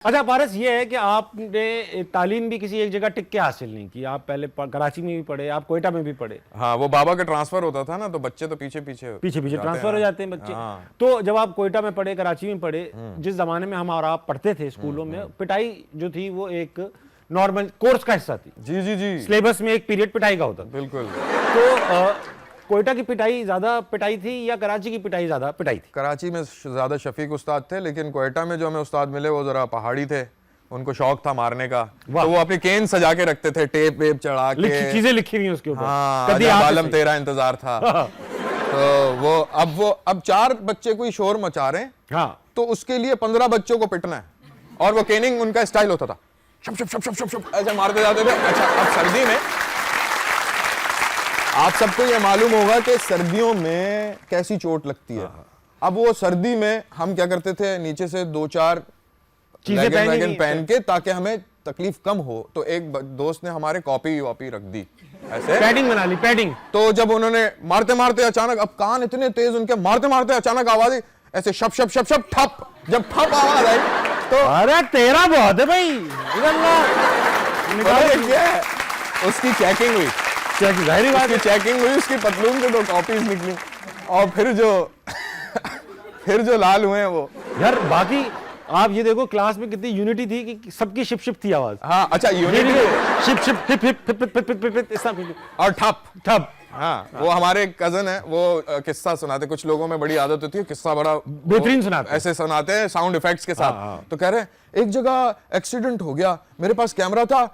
अच्छा पारस, ये है कि आपने तालीम भी किसी एक जगह टिक के हासिल नहीं की। आप पहले कराची में भी पढ़े, आप कोयटा में भी पढ़े। हाँ, वो बाबा का ट्रांसफर होता था ना, तो बच्चे तो पीछे पीछे ट्रांसफर हो जाते हैं बच्चे। हाँ। तो जब आप कोयटा में पढ़े, कराची में पढ़े, जिस जमाने में हम और आप पढ़ते थे स्कूलों में, पिटाई जो थी वो एक नॉर्मल कोर्स का हिस्सा थी। जी जी जी, सिलेबस में एक पीरियड पिटाई का होता था। बिल्कुल। तो कोयटा की पिटाई ज्यादा पिटाई थी या कराची की पिटाई ज्यादा पिटाई थी? कराची में ज्यादा शफीक उस्ताद थे, लेकिन कोयटा में जो हमें उस्ताद मिले वो जरा पहाड़ी थे, उनको शौक था मारने का। तो वो अपनी केन सजा के रखते थे, टेप वेप चढ़ा के, चीजें लिखी हुई उसके ऊपर। हाँ, अजब आलम तेरा इंतजार था। तो अब 4 बच्चे कोई शोर मचा रहे हैं, हाँ, तो उसके लिए 15 बच्चों को पिटना है, और वो केनिंग उनका स्टाइल होता था, शप शप शप शप शप शप ऐसे मारते जाते थे। अच्छा, अब सर्दी में आप सबको ये मालूम होगा कि सर्दियों में कैसी चोट लगती है। अब वो सर्दी में हम क्या करते थे, नीचे से 2-4 चीजें पहन के, ताकि हमें तकलीफ कम हो। तो एक दोस्त ने हमारे कॉपी वॉपी रख दी, ऐसे पैडिंग बना ली, पैडिंग। तो जब उन्होंने मारते मारते अचानक, अब कान इतने तेज उनके, मारते मारते अचानक आवाज आई ऐसे, शप शप शप शप ठप। जब ठप आवाज आई तो अरे तेरा बहुत है भाई, उसकी चेकिंग हुई, जाहिर बात है, चेकिंग हुई, उसकी पतलून से 2 कॉपीज निकली, और फिर जो लाल हुए हैं वो। यार बाकी आप ये देखो, क्लास में कितनी यूनिटी थी कि सबकी शिप शिप थी आवाज। हाँ, अच्छा, unity, ship ship hip hip hip hip hip hip hip ऐसा और ठप ठप। हाँ, वो हमारे कजन है, वो किस्सा सुनाते। कुछ लोगों में बड़ी आदत होती है किस्सा बड़ा बेहतरीन सुनाते, ऐसे सुनाते हैं साउंड इफेक्ट्स के साथ। हाँ। तो कह रहे हैं एक जगह एक्सीडेंट हो गया, मेरे पास कैमरा था,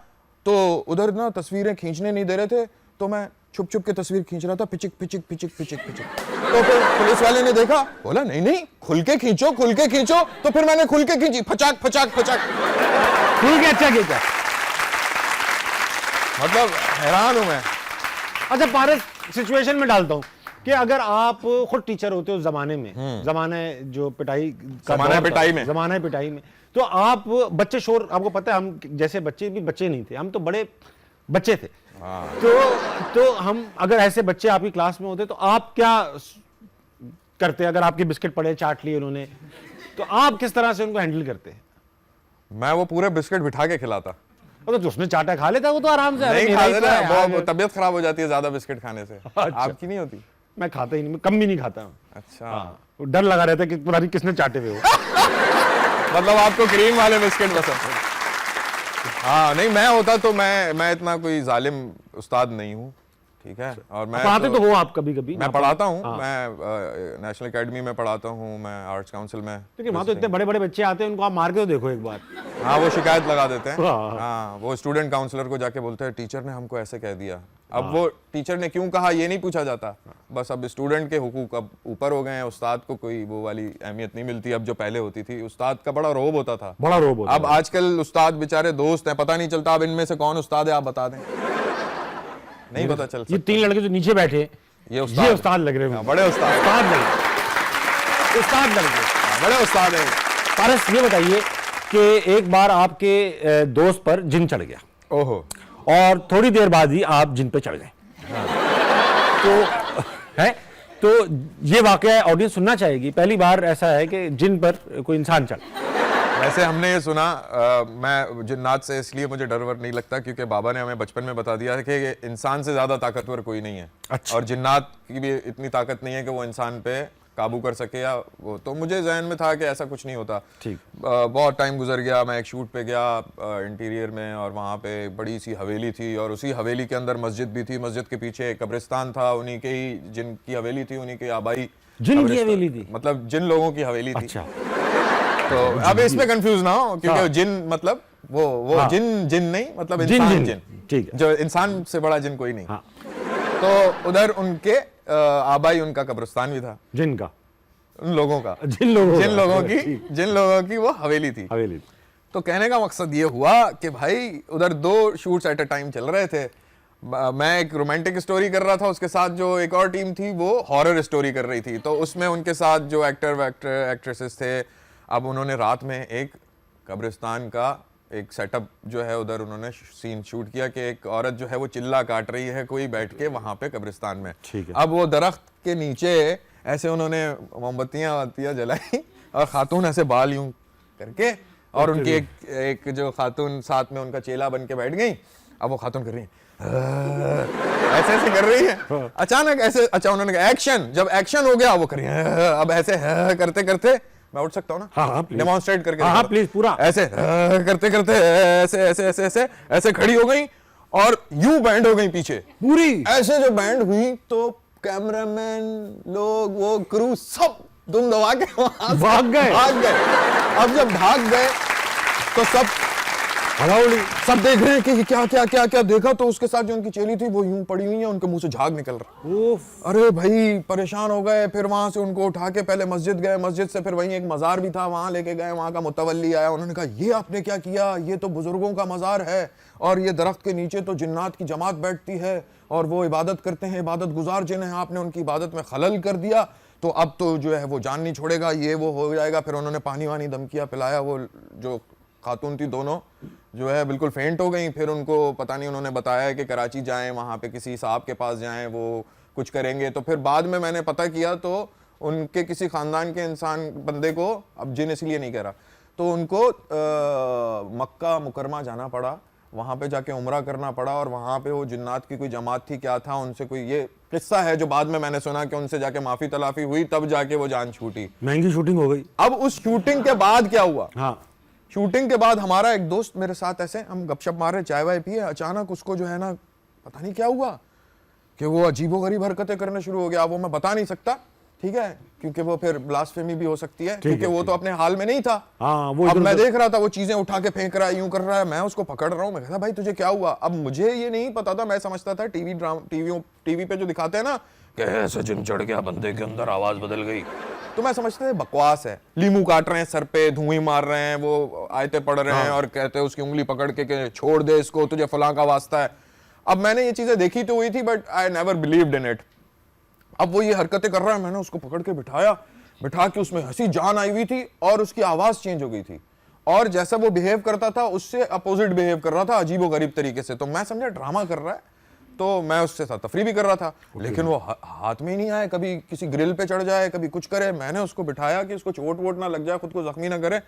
तो उधर ना तस्वीरें खींचने नहीं दे रहे थे, तो मैं छुप छुप के तस्वीर खींच रहा था, पिचिक पिचिक पिचिक पिचिक पिचिक। तो फिर पुलिस वाले ने देखा, बोला नहीं नहीं, खुल के खींचो, खुल के खींचो। तो फिर मैंने खुल के खींची, फचाक फचाक फचाक, खुल के। अच्छा क्या, मतलब हैरान हूं मैं। अच्छा पारस, सिचुएशन में डालता हूँ कि अगर आप खुद टीचर होते हो उस जमाने में, जमाने जो पिटाई का जमाना पिटाई में, तो आप बच्चे शोर, आपको पता है हम जैसे बच्चे भी बच्चे नहीं थे, हम तो बड़े बच्चे थे। तो हम अगर ऐसे बच्चे आपकी क्लास में होते तो आप क्या करते? अगर आपके बिस्किट पड़े, चाट लिए उन्होंने, तो आप किस तरह से उनको हैंडल करते? मैं वो पूरे बिस्किट बिठा के खिलाता। तो उसने चाटा खा लेता वो तो आराम से। नहीं खाता ना, वो तबीयत खराब हो जाती है ज्यादा बिस्किट खाने से। अच्छा। आपकी नहीं होती? मैं खाता ही नहीं, मैं कम भी नहीं खाता। अच्छा। हाँ, डर लगा रहता है कि पुरानी किसने चाटे हुए हो। मतलब आपको क्रीम वाले बिस्किट पसंद है? हाँ, नहीं, मैं होता तो मैं इतना कोई जालिम उस्ताद नहीं हूँ, ठीक है। और मैं पढ़ाते तो हो आप कभी कभी? मैं पढ़ाता हूँ। मैं नेशनल एकेडमी में पढ़ाता हूँ, मैं आर्ट्स काउंसिल में। लेकिन वहाँ तो इतने बड़े बड़े बच्चे आते हैं, उनको आप मार के तो देखो एक बार। हाँ, वो शिकायत लगा देते हैं। हाँ, वो स्टूडेंट काउंसलर को जाके बोलते हैं टीचर ने हमको ऐसे कह दिया। अब वो टीचर ने क्यों कहा ये नहीं पूछा जाता, बस अब स्टूडेंट के हुकूक अब ऊपर हो गए हैं, उस्ताद को कोई वो वाली अहमियत नहीं मिलती अब जो पहले होती थी। उस्ताद का बड़ा रोब होता था, बड़ा रोब होता। अब आजकल उस्ताद बेचारे दोस्त हैं, पता नहीं चलता अब इनमें से कौन उस्ताद है, आप बता दें, नहीं पता चल सकता। ये 3 लड़के जो नीचे बैठे, ये उस्ताद लग रहे हैं, बड़े उस्ताद लग रहे, बड़े उस्ताद हैं। पारस ये बताइए कि एक बार आपके दोस्त पर जिन चढ़ गया, ओहो, और थोड़ी देर बाद ही आप जिन पे चढ़ गए। तो ये वाकया ऑडियंस सुनना चाहेगी, पहली बार ऐसा है कि जिन पर कोई इंसान चढ़। वैसे हमने ये सुना, मैं जिन्नात से इसलिए मुझे डर वर नहीं लगता क्योंकि बाबा ने हमें बचपन में बता दिया है कि इंसान से ज्यादा ताकतवर कोई नहीं है। अच्छा। और जिन्नात की भी इतनी ताकत नहीं है कि वो इंसान पे काबू कर सके या वो, तो मुझे जहन में था कि ऐसा कुछ नहीं होता। ठीक। बहुत टाइम गुजर गया, मैं एक शूट पे गया इंटीरियर में, और वहाँ पे बड़ी सी हवेली थी, और उसी हवेली के अंदर मस्जिद भी थी, मस्जिद के पीछे एक कब्रिस्तान था, उन्हीं के ही जिनकी हवेली थी, उन्हीं के आबाई जिन की हवेली थी, मतलब जिन लोगों की हवेली थी। अच्छा। तो अब इसमें कंफ्यूज ना हो, क्योंकि जिन मतलब वो जिन नहीं, मतलब इंसान जिन, ठीक है, जो इंसान से बड़ा जिन कोई नहीं। हाँ। तो उधर उनके आबाई, उनका कब्रिस्तान भी था, जिनका, उन लोगों का, जिन लोगों की वो हवेली थी। तो कहने का मकसद ये हुआ कि भाई उधर 2 शूट्स एट अ टाइम चल रहे थे। मैं एक रोमांटिक स्टोरी कर रहा था, उसके साथ जो एक और टीम थी वो हॉरर स्टोरी कर रही थी। तो उसमें उनके साथ जो एक्ट्रेसेस थे, अब उन्होंने रात में एक कब्रिस्तान का एक सेटअप जो है उधर उन्होंने सीन शूट किया कि एक औरत जो है वो चिल्ला काट रही है कोई बैठ के वहां पे कब्रिस्तान में। ठीक है। अब वो दरख्त के नीचे ऐसे उन्होंने मोमबत्तियां जलाई और खातून ऐसे बाल यूं करके और उनकी एक जो खातून साथ में उनका चेला बन के बैठ गई। अब वो खातून कर रही है ऐसे ऐसे कर रही है, अचानक ऐसे, अच्छा उन्होंने कहा एक्शन, जब एक्शन हो गया वो कर रही है, अब ऐसे करते करते मैं उठ सकता हूँ ना, हाँ डेमोन्स्ट्रेट करके, हाँ प्लीज, पूरा ऐसे करते करते ऐसे ऐसे ऐसे ऐसे ऐसे खड़ी हो गई और यूं बैंड हो गई पीछे पूरी। ऐसे जो बैंड हुई तो कैमरामैन लोग, वो क्रू सब दुम दबा के भाग गए। अब जब भाग गए तो सब हड़ाउड़ी, सब देख रहे हैं कि क्या क्या क्या क्या देखा। तो उसके साथ जो उनकी चेली थी वो यूं पड़ी हुई है, उनके मुंह से झाग निकल रहा। अरे भाई परेशान हो गए। फिर वहां से उनको उठा के पहले मस्जिद गए, मस्जिद से फिर वहीं एक मजार भी था वहां लेके गए, वहां का मुतवल्ली आया, उन्होंने कहा ये आपने क्या किया, ये तो बुजुर्गों का मजार है और ये दरख्त के नीचे तो जिन्नात की जमात बैठती है और वो इबादत करते हैं, इबादत गुजार जिन है, आपने उनकी इबादत में खलल कर दिया, तो अब तो जो है वो जान नहीं छोड़ेगा, ये वो हो जाएगा। फिर उन्होंने पानी वानी धमकिया पिलाया, वो जो खातून थी दोनों जो है बिल्कुल फेंट हो गई। फिर उनको पता नहीं, उन्होंने बताया कि कराची जाएं, वहाँ पे किसी साहब के पास जाएं, वो कुछ करेंगे। तो फिर बाद में मैंने पता किया तो उनके किसी खानदान के इंसान बंदे को, अब जिन इसलिए नहीं कह रहा, तो उनको मक्का मुकरमा जाना पड़ा, वहाँ पे जाके उम्रा करना पड़ा और वहाँ पे वो जिन्नात की कोई जमात थी क्या था, उनसे कोई ये किस्सा है जो बाद में मैंने सुना कि उनसे जाके माफी तलाफी हुई, तब जाके वो जान छूटी। महंगी शूटिंग हो गई। अब उस शूटिंग के बाद क्या हुआ, हाँ, शूटिंग के बाद हमारा एक दोस्त मेरे साथ ऐसे हम गपशप मार रहे, चाय वाय पिए, अचानक उसको जो है ना पता नहीं क्या हुआ कि वो अजीबोगरीब हरकतें करने शुरू हो गया। वो मैं बता नहीं सकता, ठीक है, क्योंकि वो फिर ब्लास्फेमी भी हो सकती है, क्योंकि वो तो अपने हाल में नहीं था। हाँ, वो अब मैं देख रहा था वो चीजें उठा के फेंक रहा है, यूं कर रहा है, मैं उसको पकड़ रहा हूँ। मैं कहता भाई तुझे क्या हुआ। अब मुझे ये नहीं पता था, मैं समझता था टीवी पे जो दिखाते हैं ना कि ऐसे जिन चढ़ गया बंदे के अंदर, आवाज बदल गई, तो मैं समझता था बकवास है, लीमू काट रहे हैं सर पे, धुएं मार रहे हैं, वो आयतें पढ़ रहे हैं और कहते हैं उसकी उंगली पकड़ के छोड़ दे इसको, तुझे फलां का वास्ता है। अब मैंने ये चीजें देखी तो हुई थी, but I never believed in it. अब वो ये हरकतें कर रहा है, मैंने उसको पकड़ के बिठा के उसमें हंसी जान आई हुई थी और उसकी आवाज चेंज हो गई थी और जैसा वो बिहेव करता था उससे अपोजिट बिहेव कर रहा था, अजीबो गरीब तरीके से। तो मैं समझा ड्रामा कर रहा है, तो मैं उससे साथ तफरी भी कर रहा था, लेकिन वो हाथ में ही नहीं आए, कभी किसी ग्रिल पे चढ़ जाए, कभी कुछ करे। मैंने उसको बिठाया कि उसको चोट वोट ना लग जाए, खुद को जख्मी ना करे।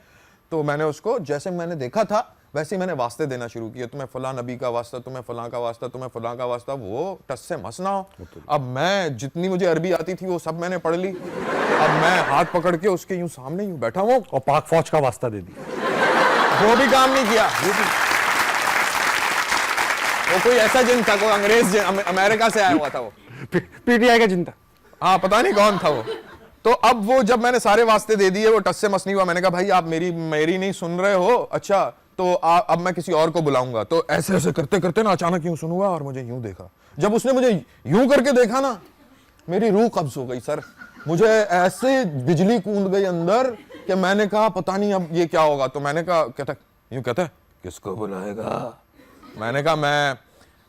तो मैंने उसको जैसे मैंने देखा था वैसे ही मैंने वास्ते देना शुरू किए, तुम्हें फलां नबी का वास्ता, तुम्हें फलां का वास्ता, तुम्हें फलां का वास्ता। वो टस से मस ना हो। अब मैं जितनी मुझे अरबी आती थी वो सब मैंने पढ़ ली। अब मैं हाथ पकड़ के उसके यूं सामने यूं बैठा हूं और पाक फौज का वास्ता दे दिया। वो भी काम नहीं किया। वो कोई ऐसा जिन था, कोई अंग्रेज अमेरिका से आया हुआ था, वो पीटीआई का जिन था, हाँ पता नहीं कौन था वो। तो अब वो जब मैंने सारे वास्ते दे दिए, वो टस से मस नहीं हुआ। मैंने कहा भाई आप मेरी नहीं सुन रहे हो, अच्छा तो अब मैं किसी और को बुलाऊंगा। तो ऐसे ऐसे करते करते ना अचानक यूं सुन हुआ और मुझे यूं देखा। जब उसने मुझे यूं करके देखा ना, मेरी रूह कब्ज हो गई सर। मुझे ऐसे बिजली कूद गई अंदर कि मैंने कहा पता नहीं अब ये क्या होगा। तो मैंने कहा कहता किसको बुलाएगा। मैंने कहा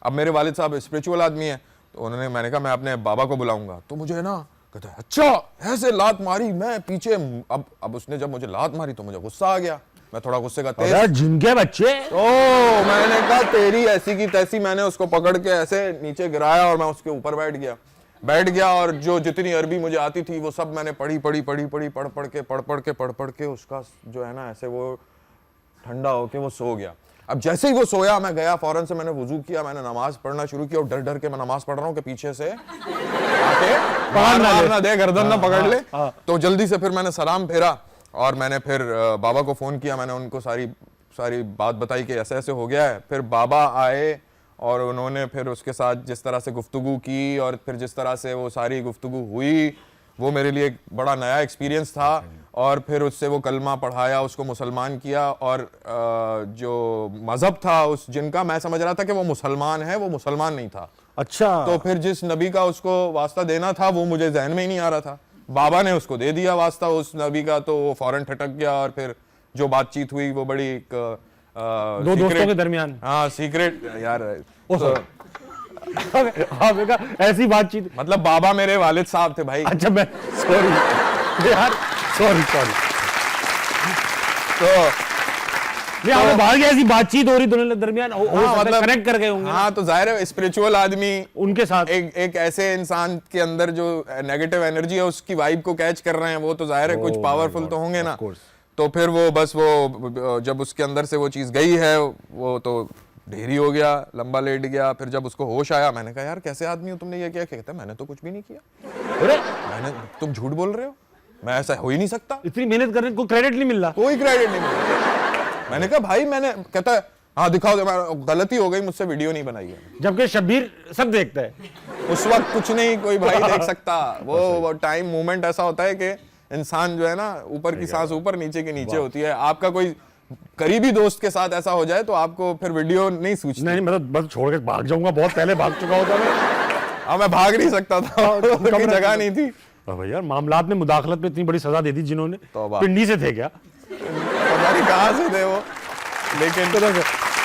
अब मेरे वालिद साहब स्पिरिचुअल आदमी है, तो मैंने कहा मैं अपने बाबा को बुलाऊंगा। तो मुझे ना कहता है अच्छा, ऐसे लात मारी। मैं पीछे अब उसने जब मुझे लात मारी तो मुझे गुस्सा आ गया। मैं थोड़ा गुस्से का तेज, जिनके बच्चे। ओ मैंने कहा तेरी ऐसी की तैसी। मैंने उसको पकड़ के ऐसे नीचे गिराया और मैं उसके ऊपर बैठ गया और जो जितनी अरबी मुझे आती थी वो सब मैंने पढ़ के उसका जो है ना ऐसे वो ठंडा होके वो सो गया। अब जैसे ही वो सोया मैं गया, फौरन से मैंने वुजू किया, मैंने नमाज पढ़ना शुरू किया और डर डर के मैं नमाज पढ़ रहा हूँ कि पीछे से आके मार ना दे, गर्दन ना पकड़ ले। तो जल्दी से फिर मैंने सलाम फेरा और मैंने फिर बाबा को फोन किया। मैंने उनको सारी बात बताई कि ऐसे ऐसे हो गया है। फिर बाबा आए और उन्होंने फिर उसके साथ जिस तरह से गुफ्तगू की और फिर जिस तरह से वो सारी गुफ्तगू हुई, वो मेरे लिए एक बड़ा नया एक्सपीरियंस था। और फिर उससे वो कलमा पढ़ाया, उसको मुसलमान किया। और जो मजहब था उस जिनका, मैं समझ रहा था कि वो मुसलमान है, वो मुसलमान नहीं था। अच्छा। तो फिर जिस नबी का उसको वास्ता देना था वो मुझे जहन में ही नहीं आ रहा था। बाबा ने उसको दे दिया वास्ता उस नबी का, तो वो फौरन ठटक गया। और फिर जो बातचीत हुई वो बड़ी दो दोस्तों के दरमियान, हाँ सीक्रेट यार, ऐसी बातचीत, मतलब बाबा मेरे वालिद साहब थे भाई। अच्छा मैं सॉरी यार, सॉरी तो आपको बाहर की ऐसी बातचीत हो रही दोनों दरमियान, मतलब कनेक्ट कर गए होंगे। हाँ तो जाहिर है स्पिरिचुअल आदमी उनके साथ एक ऐसे इंसान के अंदर जो नेगेटिव एनर्जी है उसकी वाइब को कैच कर रहे हैं, वो तो जाहिर है कुछ पावरफुल तो होंगे ना। तो फिर वो बस वो जब उसके अंदर से वो चीज़ गई है वो तो ढेरी हो गया, लंबा लेट गया। फिर जब उसको होश आया, मैंने कहा यार कैसे आदमी हो, तुमने ये किया? कहता है मैंने तो कुछ भी नहीं किया। अरे तुम झूठ बोल रहे हो, मैं ऐसा हो ही नहीं सकता। इतनी मेहनत करने को क्रेडिट नहीं मिल रहा, कोई क्रेडिट नहीं मिल रहा। मैंने कहा भाई मैंने, कहता है हाँ दिखाओ, गलती हो गई मुझसे, वीडियो नहीं बनाई है। जबकि शब्बीर सब देखता है। उस वक्त कुछ नहीं कोई भाई देख सकता। वो टाइम मोमेंट ऐसा होता है कि इंसान जो है ना, ऊपर की सांस ऊपर, नीचे की नीचे होती है। आपका कोई करीबी दोस्त के साथ ऐसा हो जाए तो आपको फिर वीडियो नहीं सूझती। नहीं मैं तो बस छोड़ के भाग जाऊंगा, बहुत पहले भाग चुका होता मैं। हाँ मैं भाग नहीं सकता था, कोई जगह नहीं थी। भाई यार मामलात में मुदाखलत में इतनी बड़ी सजा दे दी जिन्होंने, पिंडी से थे क्या? पता नहीं कहाँ से थे वो, लेकिन